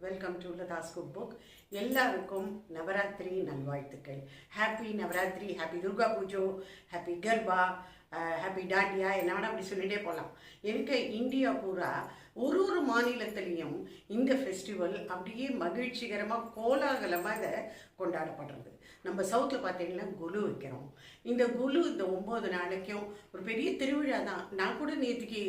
Welcome to Latha's cook book. எல்லாருக்கும் நவராத்திரி நல்வாழ்த்துக்கள். Happy Navaratri, happy Durga Pujo, happy Garba, happy Dandiya, என்ன வேணால் அப்படி சொல்லிகிட்டே போகலாம். எனக்கு இந்தியா பூரா ஒரு மாநிலத்திலையும் இந்த ஃபெஸ்டிவல் அப்படியே மகிழ்ச்சிகரமாக கோலாகலமாக இதை கொண்டாடப்படுறது. நம்ம சவுத்தில் பார்த்தீங்கன்னா குலு வைக்கிறோம். இந்த குலு இந்த 9 நாளைக்கும் ஒரு பெரிய திருவிழா தான். நான் கூட நேற்றுக்கு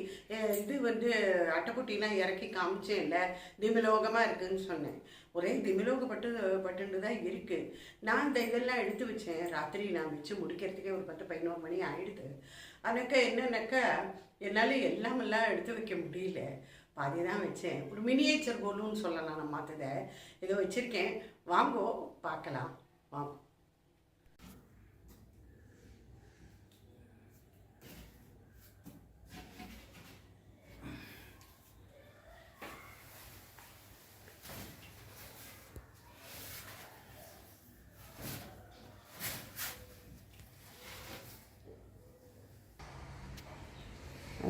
இது அட்டைக்குட்டிலாம் இறக்கி காமிச்சேன், இல்லை திமிலோகமாக இருக்குதுன்னு சொன்னேன். ஒரே திமிலோகப்பட்டு தான் இருக்குது. நான் இந்த இதெல்லாம் எடுத்து வச்சேன். ராத்திரி நான் வச்சு முடிக்கிறதுக்கே ஒரு 10-11 மணி ஆகிடுது. அதுக்கு என்னன்னாக்கா என்னால் எல்லாம் எடுத்து வைக்க முடியல. பாதி தான் வச்சேன். ஒரு மினியேச்சர் கோலுன்னு சொல்லலாம். நான் மாற்றதை இதை வச்சுருக்கேன். வாங்கோ பார்க்கலாம், வாங்க.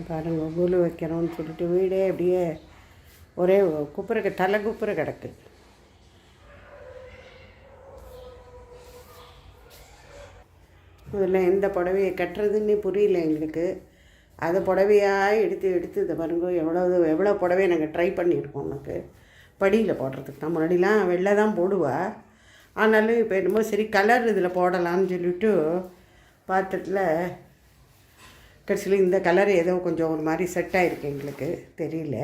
பாருங்க, குலு வைக்கிறோம்னு சொல்லிட்டு வீடே அப்படியே ஒரே தலை குப்புற கிடக்கு. அதில் எந்த புடவையை கட்டுறதுன்னு புரியல எங்களுக்கு. அதை புடவையாக எடுத்து இதை பாருங்க, எவ்வளோ புடவையை நாங்கள் ட்ரை பண்ணியிருக்கோம். எனக்கு படியில் போடுறதுக்கு தான் முன்னாடிலாம் வெள்ளை தான் போடுவா. ஆனாலும் இப்போ என்னமோ சரி கலர் இதில் போடலான்னு சொல்லிவிட்டு பாத்திரத்தில் கடைசியில் இந்த கலர் ஏதோ கொஞ்சம் ஒரு மாதிரி செட் ஆகிருக்கு. எங்களுக்கு தெரியல.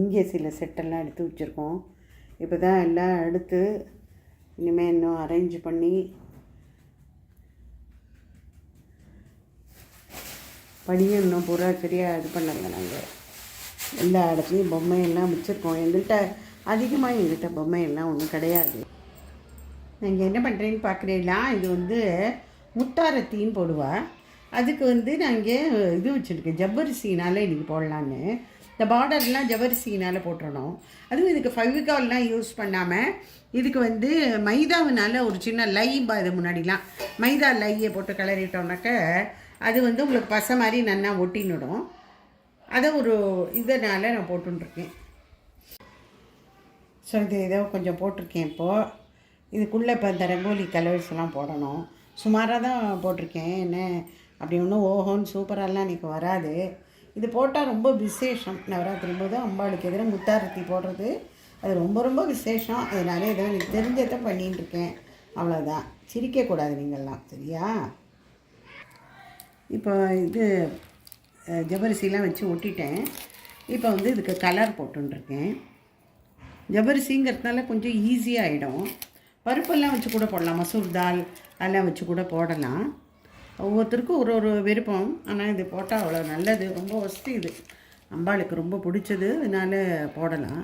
இங்கே சில செட்டெல்லாம் எடுத்து வச்சுருக்கோம். இப்போ தான் எல்லாம் எடுத்து இனிமேல் இன்னும் அரேஞ்ச் பண்ணி படியும் இன்னும் பூரா சரியாக இது பண்ணலை. நாங்கள் எல்லா இடத்துலையும் பொம்மையெல்லாம் வச்சுருக்கோம். எங்கள்கிட்ட பொம்மையெல்லாம் ஒன்றும் கிடையாது. நீங்கள் என்ன பண்ணுறேன்னு பார்க்குறீங்களா? இது முத்தாரத்தின்னு போடுவா. அதுக்கு நான் இங்கே இது வச்சுருக்கேன், ஜவ்வரிசினால் இன்றைக்கி போடலான்னு. இந்த பார்டர்லாம் ஜவ்வரிசினால் போட்டுறணும். அதுவும் இதுக்கு ஃபெவிகால்லாம் யூஸ் பண்ணாமல் இதுக்கு மைதாவினால் ஒரு சின்ன லை இது முன்னாடிலாம் மைதா லையை போட்டு கிளறிட்டோம்னாக்க அது உங்களுக்கு பசை மாதிரி நல்லா ஒட்டின்னுடும். அதை ஒரு இதனால் நான் போட்டுருக்கேன். ஸோ இது ஏதோ கொஞ்சம் போட்டிருக்கேன். இப்போது இதுக்குள்ளே இப்போ இந்த ரங்கோலி கலர்ஸ்லாம் போடணும். சுமாராக தான் போட்டிருக்கேன். என்ன அப்படி ஒன்றும் ஓஹோன்னு சூப்பராகலாம் இன்றைக்கி வராது. இது போட்டால் ரொம்ப விசேஷம். நவராத்திரி போது அம்பாளுக்கு எதிராக முத்தாரத்தி போடுறது அது ரொம்ப விசேஷம். அதனால ஏதோ எனக்கு தெரிஞ்சதை பண்ணின்னு இருக்கேன், அவ்வளோதான். சிரிக்கக்கூடாது நீங்கள்லாம், சரியா? இப்போ இது ஜவ்வரிசிலாம் வச்சு ஒட்டிட்டேன். இப்போ இதுக்கு கலர் போட்டுருக்கேன். ஜவ்வரிசிங்கிறதுனால கொஞ்சம் ஈஸியாகிடும். பருப்பெல்லாம் வச்சு கூட போடலாம், மசூர் தால் அதெல்லாம் வச்சு கூட போடலாம். ஒவ்வொருத்தருக்கும் ஒரு விருப்பம். ஆனால் இது போட்டால் அவ்வளோ நல்லது, ரொம்ப வசதி. இது அம்பாளுக்கு ரொம்ப பிடிச்சது, அதனால் போடலாம்.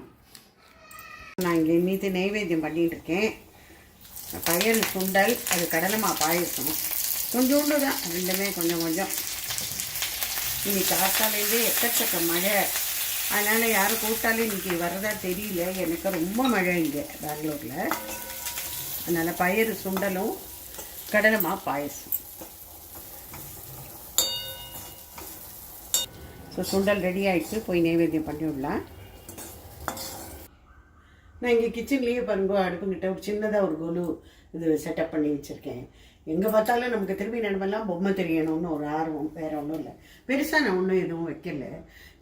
நான் இங்கே மீது நைவேத்தியம் பண்ணிகிட்ருக்கேன். பயல் சுண்டல், அது கடலைமா பாயசம். கொஞ்சோண்டு தான், ரெண்டுமே கொஞ்சம். இன்னைக்கு காத்தாலேருந்தே எக்கச்சக்க மழை. அதனால் யாரும் கூட்டாலே இன்றைக்கி வர்றதா தெரியல. எனக்கு ரொம்ப மழை இங்கே பெங்களூரில். அதனால் பயிறு சுண்டலும் கடலைமா பாயசம். ஸோ சுண்டல் ரெடி ஆகிடுச்சு, போய் நைவேத்தியம் பண்ணி விடலாம். நான் இங்கே கிச்சன்லேயே பாருங்க, அடுப்புங்கிட்ட ஒரு சின்னதாக ஒரு கொலு இது செட்டப் பண்ணி வச்சுருக்கேன். எங்கே பார்த்தாலும் நமக்கு திரும்பி நடமெல்லாம் பொம்மை தெரியணும்னு ஒரு ஆர்வம், வேறு ஒன்றும் இல்லை. பெருசாக நான் ஒன்றும் எதுவும் வைக்கல.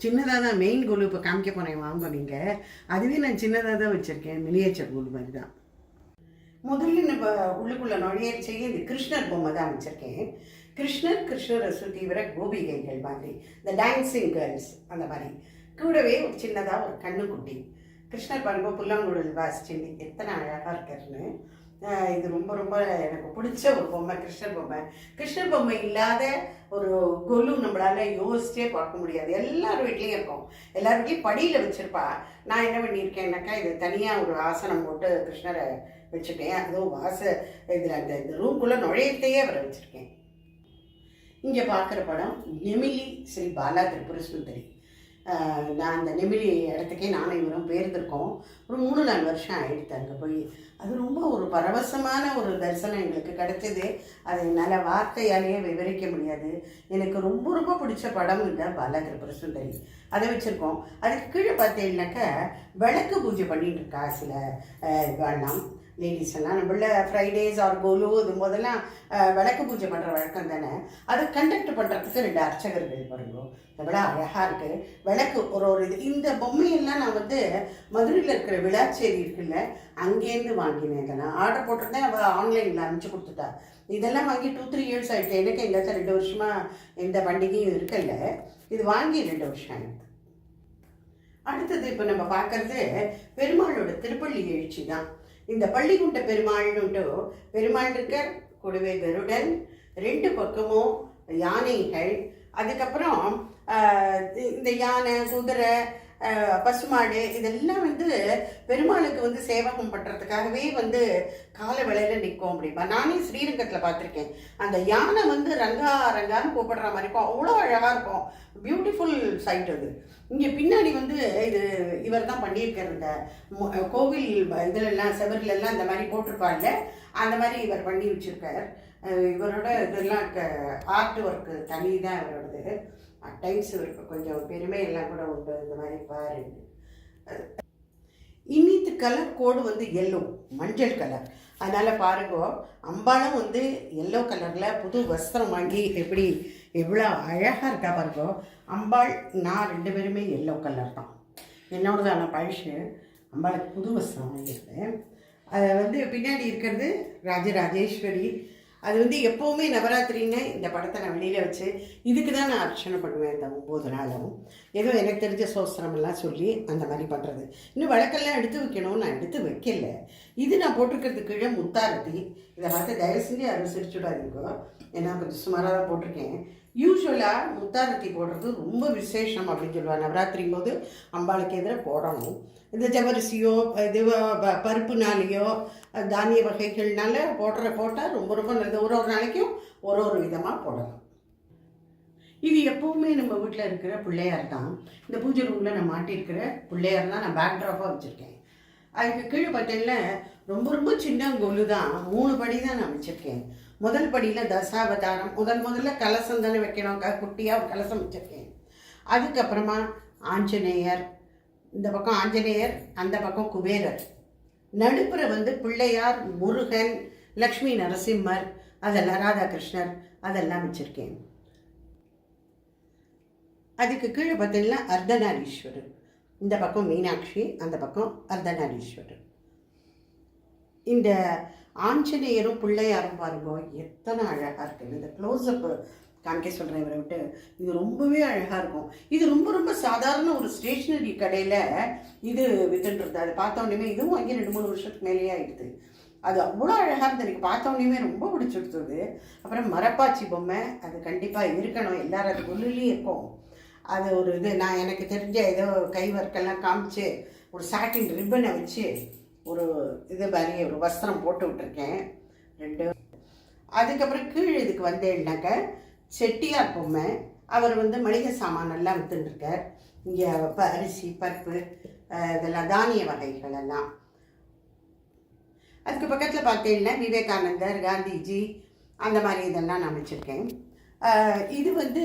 சின்னதாக தான் மெயின் கொலு இப்போ காமிக்க போனேன், வாங்க நீங்கள். அதுவே நான் சின்னதாக தான் வச்சுருக்கேன், மினியேச்சர் கொலு மாதிரி தான். முதல்ல நம்ம உள்ளுக்குள்ளே நுழையச்சே இந்த கிருஷ்ணர் பொம்மை தான் வச்சுருக்கேன். கிருஷ்ணரை சுற்றி வர கோபிகைகள் மாதிரி, இந்த டான்ஸிங் கேர்ள்ஸ் அந்த மாதிரி. கூடவே ஒரு சின்னதாக ஒரு கண்ணுக்குட்டி. கிருஷ்ணர் பாருங்க புல்லாங்குழல் வாசிச்சுன்னு எத்தனை அழகாக இருக்காருன்னு. இது ரொம்ப எனக்கு பிடிச்ச ஒரு பொம்மை, கிருஷ்ணர் பொம்மை இல்லாத ஒரு கொலு நம்மளால் யோசிச்சே பார்க்க முடியாது. எல்லார் வீட்லேயும் இருக்கும், எல்லார் வீட்லேயும் படியில் வச்சுருப்பா. நான் என்ன பண்ணியிருக்கேன்னாக்கா, இது தனியாக ஒரு ஆசனம் போட்டு கிருஷ்ணரை வச்சுட்டேன். அதுவும் இதில் அந்த ரூம்குள்ளே நுழையத்தையே அவரை வச்சுருக்கேன். இங்கே பார்க்குற படம் நெமிலி ஸ்ரீ பாலா திரிபுர சுந்தரி. நான் அந்த நெமிலி இடத்துக்கே நானும் இவரும் போயிருந்திருக்கோம். ஒரு 3-4 வருஷம் ஆயிடுத்து அங்கே போய். அது ரொம்ப ஒரு பரவசமான ஒரு தரிசனம் எங்களுக்கு கிடைச்சது. அதை என்னால் வார்த்தையாலேயே விவரிக்க முடியாது. எனக்கு ரொம்ப ரொம்ப பிடிச்ச படம் இல்லை பாலா திரிபுர சுந்தரி, அதை வச்சுருக்கோம். அதுக்கு கீழே பார்த்தீங்கன்னாக்கா விளக்கு பூஜை பண்ணிட்டு இருக்கா சில வேண்டாம் லேடிஸ் எல்லாம். நம்மள ஃப்ரைடேஸ் ஆர் கோலு இது போதெல்லாம் விளக்கு பூஜை பண்ணுற வழக்கம் தானே. அதை கண்டக்ட் பண்ணுறதுக்கு 2 அர்ச்சகர்கள் பாருங்க, எவ்வளோ அழகாக இருக்குது. விளக்கு ஒரு இது இந்த பொம்மையெல்லாம் நான் வந்து மதுரையில் இருக்கிற விழாச்சேரி இருக்குல்ல, அங்கேருந்து வாங்கினேன். இதெல்லாம் ஆர்டர் போட்டிருந்தேன், அவள் ஆன்லைனில் அனுப்பிச்சு கொடுத்துட்டா. இதெல்லாம் வாங்கி 2-3 இயர்ஸ் ஆகிடுச்சு. எனக்கு எங்கேயாச்சும் 2 வருஷமாக எந்த பண்டிகையும் இருக்கல. இது வாங்கி 2 வருஷம் ஆகிடுது. அடுத்தது இப்போ நம்ம பார்க்கறது பெருமாளோட திருப்பள்ளி எழுச்சி தான். இந்த பள்ளிக்குண்ட பெருமாள்னுட்டு பெருமாள் இருக்க, கூடவே கருடன், 2 பக்கமும் யானைகள், அதுக்கப்புறம் இந்த யானை, குதிரை, பசுமாடு இதெல்லாம் வந்து பெருமாளுக்கு வந்து சேவகம் பண்ணுறதுக்காகவே வந்து கால வேளையில் நிற்கும் அப்படிப்பா. நானே ஸ்ரீரங்கத்தில் பார்த்துருக்கேன். அந்த யானை வந்து ரங்கா ரங்கான்னு கூப்பிடுற மாதிரி இருக்கும், அவ்வளோ அழகாக இருக்கும். பியூட்டிஃபுல் சைட் அது. இங்கே பின்னாடி வந்து இவர் தான் பண்ணியிருக்கார். இந்த கோவில் இதிலெல்லாம் செவர்லெல்லாம் இந்த மாதிரி போட்டிருப்பாங்க, அந்த மாதிரி இவர் பண்ணி வச்சுருக்கார். இவரோட இதெல்லாம் ஆர்ட் ஒர்க்கு தனி தான் இவரோடது. டைம்ஸ் இவருக்கு கொஞ்சம் பெருமை எல்லாம் கூட உண்டு. இந்த மாதிரி பாருங்க. இன்னித்து கலர் கோடு வந்து எல்லோ, மஞ்சள் கலர். அதனால் பாருங்க, அம்பாளும் வந்து எல்லோ கலரில் புது வஸ்திரம் வாங்கி எப்படி எவ்வளோ அழகாக இருக்கா பாருங்க. அம்பாள் நான் 2 பேருமே எல்லோ கலர் தான். என்னோடது நான் பழசு. அம்பாளுக்கு புது வஸ்திரம் வாங்கியிருக்கேன். அதை வந்து பின்னாடி இருக்கிறது ராஜராஜேஸ்வரி. அது வந்து எப்போவுமே நவராத்திரின்னு இந்த படத்தை நான் வெளியில் வச்சு இதுக்கு தான் நான் அர்ச்சனை பண்ணுவேன். இந்த 9 நாளும் ஏதோ எனக்கு தெரிஞ்ச சோஸ்திரமெல்லாம் சொல்லி அந்த மாதிரி பண்ணுறது. இன்னும் வழக்கெல்லாம் எடுத்து வைக்கணும், நான் எடுத்து வைக்கல. இது நான் போட்டிருக்கிறது கீழே முத்தாரத்தி. இதை பார்த்து தயவு செஞ்சு யாரும் சிரிச்சுடாதீங்க, ஏன்னா கொஞ்சம் சுமாராக தான் போட்டிருக்கேன். யூஸ்வலாக முத்தாரத்தி போடுறது ரொம்ப விசேஷம் அப்படின்னு சொல்லுவாள். நவராத்திரி போது அம்பாளுக்கு எதிராக போடணும். இந்த ஜவரிசியோ இது பருப்புனாலேயோ தானிய வகைகள்னால போட்டால் ரொம்ப ரொம்ப நல்லது. ஒரு நாளைக்கும் ஒரு விதமாக போடலாம். இது எப்போவுமே நம்ம வீட்டில் இருக்கிற பிள்ளையார் தான். இந்த பூஜை ரூமில் நான் மாட்டியிருக்கிற பிள்ளையார் தான் நான் பேக்ட்ராப்பாக வச்சுருக்கேன். அதுக்கு கீழே பார்த்தீங்கன்னா ரொம்ப ரொம்ப சின்ன கொலு தான். 3 படி தான் நான் வச்சுருக்கேன். முதல் படியில் தசாவதாரம், முதல்ல கலசம் தானே வைக்கணும், குட்டியாக ஒரு கலசம் வச்சுருக்கேன். அதுக்கப்புறமா ஆஞ்சநேயர், இந்த பக்கம் ஆஞ்சநேயர், அந்த பக்கம் குபேரர், நடுப்புற வந்து பிள்ளையார், முருகன், லக்ஷ்மி நரசிம்மர், அதெல்லாம் ராதாகிருஷ்ணர் அதெல்லாம் வச்சுருக்கேன். அதுக்கு கீழே பார்த்தீங்கன்னா அர்த்தநாரீஸ்வரர், இந்த பக்கம் மீனாட்சி, அந்த பக்கம் அர்த்தநாரீஸ்வரர். இந்த ஆஞ்சநேயரும் பிள்ளையாரும் பாருங்க எத்தனை அழகாக இருக்குது. இந்த க்ளோஸ்அப் காமிக்க சொல்கிறேன் இவரை விட்டு. இது ரொம்பவே அழகாக இருக்கும். இது ரொம்ப ரொம்ப சாதாரண ஒரு ஸ்டேஷ்னரி கடையில் இது வித்துன்றது. அதை பார்த்தோன்னே இதுவும் வாங்கி 2-3 வருஷத்துக்கு மேலேயே ஆகிடுது. அது அவ்வளோ அழகாக இருந்தது, எனக்கு பார்த்தோன்னே ரொம்ப பிடிச்சிருந்தது. அப்புறம் மரப்பாச்சி பொம்மை, அது கண்டிப்பாக இருக்கணும், எல்லாரும் அது உள்ளுலேயும் இருக்கும். அது ஒரு இது நான் எனக்கு தெரிஞ்ச ஏதோ கை ஒர்க்கெல்லாம் காமிச்சு ஒரு சாட்டின் ரிப்பனை வச்சு ஒரு இது மாதிரி ஒரு வஸ்திரம் போட்டு விட்டுருக்கேன் 2. அதுக்கப்புறம் கீழே இதுக்கு வந்தேன்னாக்க செட்டியார் பொம்மை. அவர் வந்து மளிகை சாமான் எல்லாம் வித்துட்டுருக்கார். இங்கே அரிசி, பருப்பு, இதெல்லாம் தானிய வகைகள் எல்லாம். அதுக்கு பக்கத்தில் பார்த்தீங்கன்னா விவேகானந்தர், காந்திஜி அந்த மாதிரி இதெல்லாம் நான் வச்சுருக்கேன். இது வந்து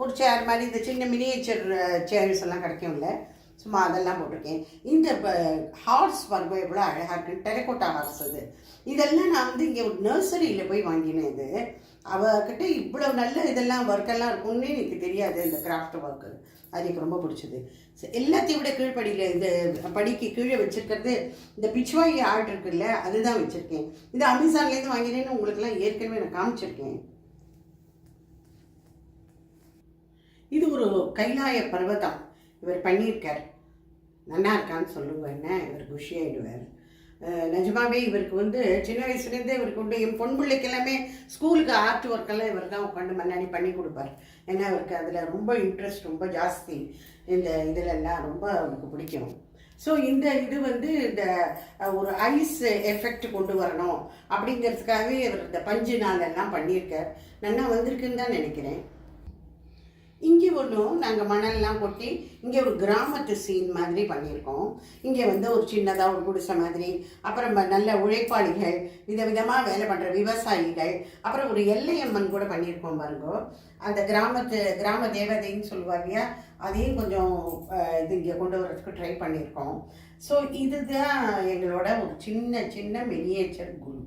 ஒரு சேர் மாதிரி, இந்த சின்ன மினியேச்சர் சேர்ஸ் எல்லாம் கிடைக்கும்ல, சும்மா அதெல்லாம் போட்டிருக்கேன். இந்த ஹார்ஸ் பாருங்க எவ்வளோ அழகாக இருக்குது, டெரக்கோட்டா ஹார்ஸ். அது இதெல்லாம் நான் வந்து இங்கே ஒரு நர்சரியில் போய் வாங்கினேன். இது அவகிட்ட இவ்வளோ நல்ல இதெல்லாம் ஒர்க்கெல்லாம் இருக்கும்னு எனக்கு தெரியாது. இந்த கிராஃப்ட் ஒர்க்கு அது எனக்கு ரொம்ப பிடிச்சது. எல்லாத்தையும் விட கீழ்படியில் இந்த படிக்கு கீழே வச்சுருக்கிறது இந்த பிச்வாயி ஆர்ட் இருக்குல்ல, அதுதான் வச்சுருக்கேன். இது அமேசான்லேருந்து வாங்கினேன்னு உங்களுக்கெல்லாம் ஏற்கனவே நான் காமிச்சிருக்கேன். இது ஒரு கைலாய பர்வதம் இவர் பண்ணியிருக்கார். நல்லா இருக்கான்னு சொல்லுங்க, என்ன இவர் குஷி ஆகிடுவார். நிஜமாவே இவருக்கு வந்து சின்ன வயசுலேருந்தே இவருக்கு வந்து என் பொன் பிள்ளைக்கு எல்லாமே ஸ்கூலுக்கு ஆர்ட் ஒர்க்கெல்லாம் இவர் தான் உட்காந்து முன்னாடி பண்ணி கொடுப்பார். ஏன்னா அவருக்கு அதில் ரொம்ப இன்ட்ரெஸ்ட் ரொம்ப ஜாஸ்தி. இந்த இதிலெல்லாம் ரொம்ப அவருக்கு பிடிக்கும். ஸோ இந்த இது வந்து இந்த ஒரு ஐஸ் எஃபெக்ட் கொண்டு வரணும் அப்படிங்கிறதுக்காகவே இவர் இந்த பஞ்சு நாளெல்லாம் பண்ணியிருக்கார். நல்லா வந்திருக்குன்னு தான் நினைக்கிறேன். இங்கே ஒன்றும் நாங்கள் மணல்லாம் கொட்டி இங்கே ஒரு கிராமத்து சீன் மாதிரி பண்ணியிருக்கோம். இங்கே வந்து ஒரு சின்னதாக ஒரு குடிசை மாதிரி, அப்புறம் நல்ல உழைப்பாளிகள், விதவிதமாக வேலை பண்ணுற விவசாயிகள், அப்புறம் ஒரு எல்லையம்மன் கூட பண்ணியிருக்கோம் பாருங்கோ. அந்த கிராம தேவதைன்னு சொல்லுவார் இல்லையா, அதையும் கொஞ்சம் இது இங்கே கொண்டு வரதுக்கு ட்ரை பண்ணியிருக்கோம். ஸோ இதுதான் எங்களோட ஒரு சின்ன சின்ன மினியேச்சர் குரு.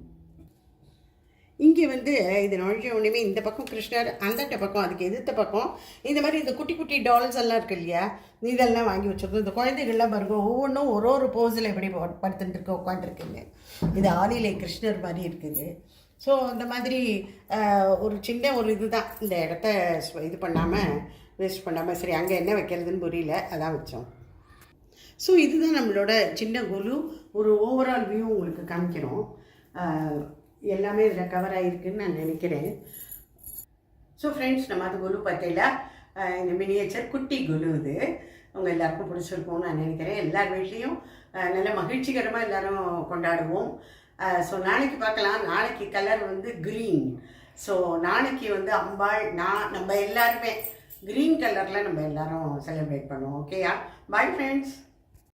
இங்கே வந்து இது நுழைஞ்ச உடனே இந்த பக்கம் கிருஷ்ணர், அந்த பக்கம் அதுக்கு எதிர்த்த பக்கம் இந்த மாதிரி இந்த குட்டி குட்டி டால்ஸ் எல்லாம் இருக்கு இல்லையா, இதெல்லாம் வாங்கி வச்சுருக்கோம். இந்த குழந்தைகள்லாம் பாருங்க, ஒவ்வொன்றும் ஒரு போஸில் எப்படி படுத்துட்டு இருக்க உட்காந்துருக்குங்க. இது ஆளிலை கிருஷ்ணர் மாதிரி இருக்குது. ஸோ இந்த மாதிரி ஒரு சின்ன ஒரு இதுதான், இந்த இடத்த இது பண்ணாமல் வேஸ்ட் பண்ணாமல், சரி அங்கே என்ன வைக்கிறதுன்னு புரியல, அதான் வச்சோம். ஸோ இதுதான் நம்மளோட சின்ன குலு. ஒரு ஓவரால் வியூ உங்களுக்கு காமிக்கிறோம். எல்லாமே இதில் கவர் ஆகிருக்குன்னு நான் நினைக்கிறேன். ஸோ ஃப்ரெண்ட்ஸ், நம்ம அது குலு பார்த்தீங்களா, இந்த மினியேச்சர் குட்டி குலு இது உங்கள் எல்லாருக்கும் பிடிச்சிருக்கும்னு நான் நினைக்கிறேன். எல்லார் வீட்லேயும் நல்ல மகிழ்ச்சிகரமாக எல்லோரும் கொண்டாடுவோம். ஸோ நாளைக்கு பார்க்கலாம். நாளைக்கு கலர் வந்து க்ரீன். ஸோ நாளைக்கு வந்து அம்பாள், நம்ம எல்லாருமே க்ரீன் கலரில் நம்ம எல்லோரும் செலிப்ரேட் பண்ணுவோம். ஓகேயா? Bye friends.